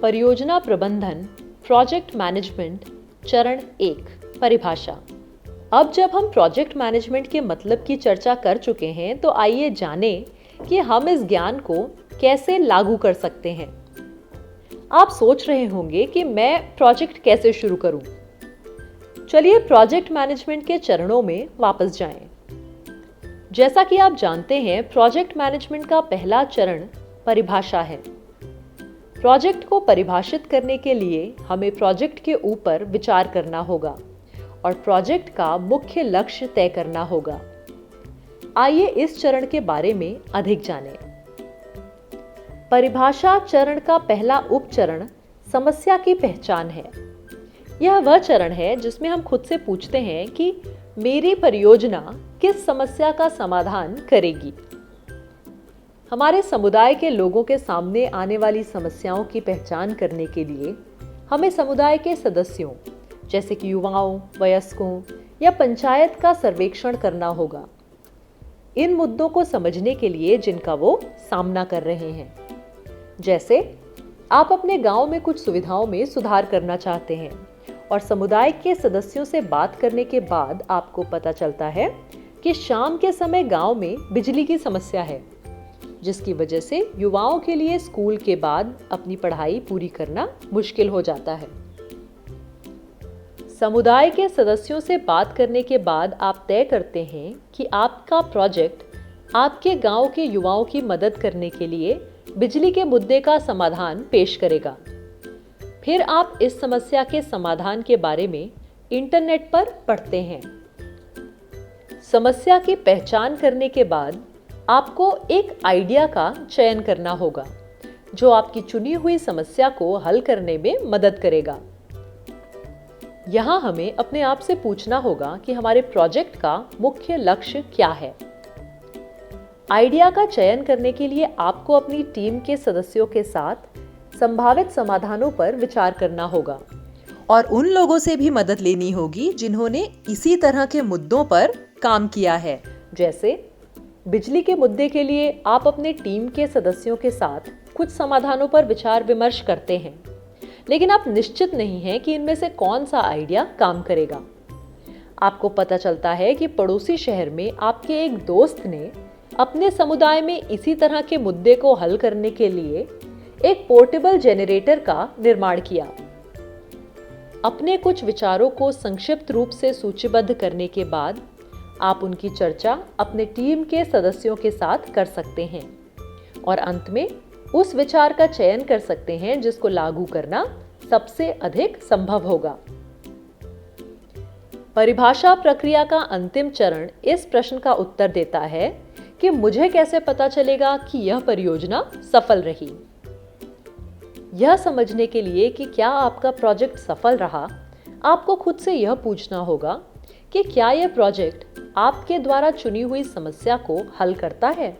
परियोजना प्रबंधन, project management, चरण 1, परिभाषा। अब जब हम प्रोजेक्ट मैनेजमेंट के मतलब की चर्चा कर चुके हैं, तो आइए जानें कि हम इस ज्ञान को कैसे लागू कर सकते हैं। आप सोच रहे होंगे कि मैं प्रोजेक्ट कैसे शुरू करूं? चलिए प्रोजेक्ट मैनेजमेंट के चरणों में वापस जाएं। जैसा कि आप जानते हैं, प्रोजेक्ट मैनेजमेंट का पहला चरण परिभाषा है। प्रोजेक्ट को परिभाषित करने के लिए हमें प्रोजेक्ट के ऊपर विचार करना होगा और प्रोजेक्ट का मुख्य लक्ष्य तय करना होगा। आइए इस चरण के बारे में अधिक जानें। परिभाषा चरण का पहला उपचरण समस्या की पहचान है। यह वह चरण है जिसमें हम खुद से पूछते हैं कि मेरी परियोजना किस समस्या का समाधान करेगी। हमारे समुदाय के लोगों के सामने आने वाली समस्याओं की पहचान करने के लिए हमें समुदाय के सदस्यों जैसे कि युवाओं, वयस्कों या पंचायत का सर्वेक्षण करना होगा, इन मुद्दों को समझने के लिए जिनका वो सामना कर रहे हैं। जैसे आप अपने गांव में कुछ सुविधाओं में सुधार करना चाहते हैं और समुदाय के सदस्यों से बात करने के बाद आपको पता चलता है कि शाम के समय गांव में बिजली की समस्या है, जिसकी वजह से युवाओं के लिए स्कूल के बाद अपनी पढ़ाई पूरी करना मुश्किल हो जाता है। समुदाय के सदस्यों से बात करने के बाद आप तय करते हैं कि आपका प्रोजेक्ट आपके गांव के युवाओं की मदद करने के लिए बिजली के मुद्दे का समाधान पेश करेगा। फिर आप इस समस्या के समाधान के बारे में इंटरनेट पर पढ़ते हैं। समस्या की पहचान करने के बाद आपको एक आइडिया का चयन करना होगा जो आपकी चुनी हुई समस्या को हल करने में मदद करेगा। यहाँ हमें अपने आप से पूछना होगा कि हमारे प्रोजेक्ट का मुख्य लक्ष्य क्या है। आइडिया का चयन करने के लिए आपको अपनी टीम के सदस्यों के साथ संभावित समाधानों पर विचार करना होगा और उन लोगों से भी मदद लेनी होगी जिन्होंने इसी तरह के मुद्दों पर काम किया है। जैसे बिजली के मुद्दे के लिए आप अपने टीम के सदस्यों के साथ कुछ समाधानों पर विचार विमर्श करते हैं, लेकिन आप निश्चित नहीं हैं कि इनमें से कौन सा आइडिया काम करेगा। आपको पता चलता है कि पड़ोसी शहर में आपके एक दोस्त ने अपने समुदाय में इसी तरह के मुद्दे को हल करने के लिए एक पोर्टेबल जनरेटर का निर्माण किया। अपने कुछ विचारों को संक्षिप्त रूप से सूचीबद्ध करने के बाद आप उनकी चर्चा अपने टीम के सदस्यों के साथ कर सकते हैं और अंत में उस विचार का चयन कर सकते हैं जिसको लागू करना सबसे अधिक संभव होगा। परिभाषा प्रक्रिया का अंतिम चरण इस प्रश्न का उत्तर देता है कि मुझे कैसे पता चलेगा कि यह परियोजना सफल रही। यह समझने के लिए कि क्या आपका प्रोजेक्ट सफल रहा, आपको खुद से यह पूछना होगा कि क्या यह प्रोजेक्ट आपके द्वारा चुनी हुई समस्या को हल करता है।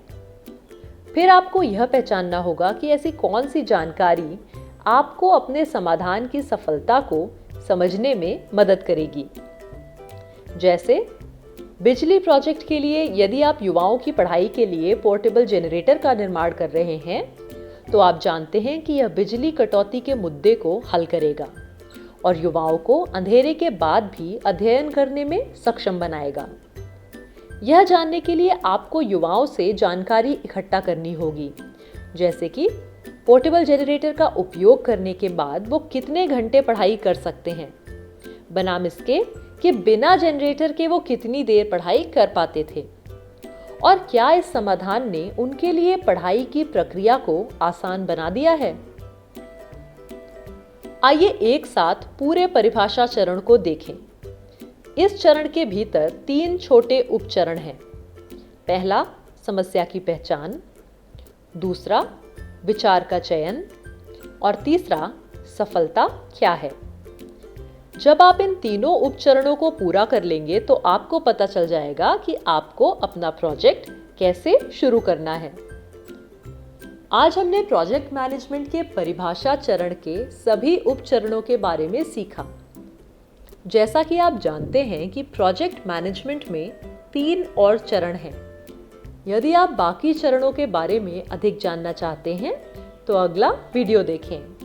फिर आपको यह पहचानना होगा कि ऐसी कौन सी जानकारी आपको अपने समाधान की सफलता को समझने में मदद करेगी। जैसे बिजली प्रोजेक्ट के लिए यदि आप युवाओं की पढ़ाई के लिए पोर्टेबल जनरेटर का निर्माण कर रहे हैं, तो आप जानते हैं कि यह बिजली कटौती के मुद्दे को हल करेगा और युवाओं को अंधेरे के बाद भी अध्ययन करने में सक्षम बनाएगा। यह जानने के लिए आपको युवाओं से जानकारी इकट्ठा करनी होगी, जैसे कि पोर्टेबल जनरेटर का उपयोग करने के बाद वो कितने घंटे पढ़ाई कर सकते हैं, बनाम इसके कि बिना जनरेटर के वो कितनी देर पढ़ाई कर पाते थे, और क्या इस समाधान ने उनके लिए पढ़ाई की प्रक्रिया को आसान बना दिया है। आइए एक साथ पूरे परिभाषा चरण को देखें। इस चरण के भीतर 3 छोटे उपचरण हैं। पहला, समस्या की पहचान, दूसरा, विचार का चयन और तीसरा, सफलता क्या है। जब आप इन तीनों उपचरणों को पूरा कर लेंगे तो आपको पता चल जाएगा कि आपको अपना प्रोजेक्ट कैसे शुरू करना है। आज हमने प्रोजेक्ट मैनेजमेंट के परिभाषा चरण के सभी उपचरणों के बारे में सीखा। जैसा कि आप जानते हैं कि प्रोजेक्ट मैनेजमेंट में 3 और चरण हैं। यदि आप बाकी चरणों के बारे में अधिक जानना चाहते हैं तो अगला वीडियो देखें।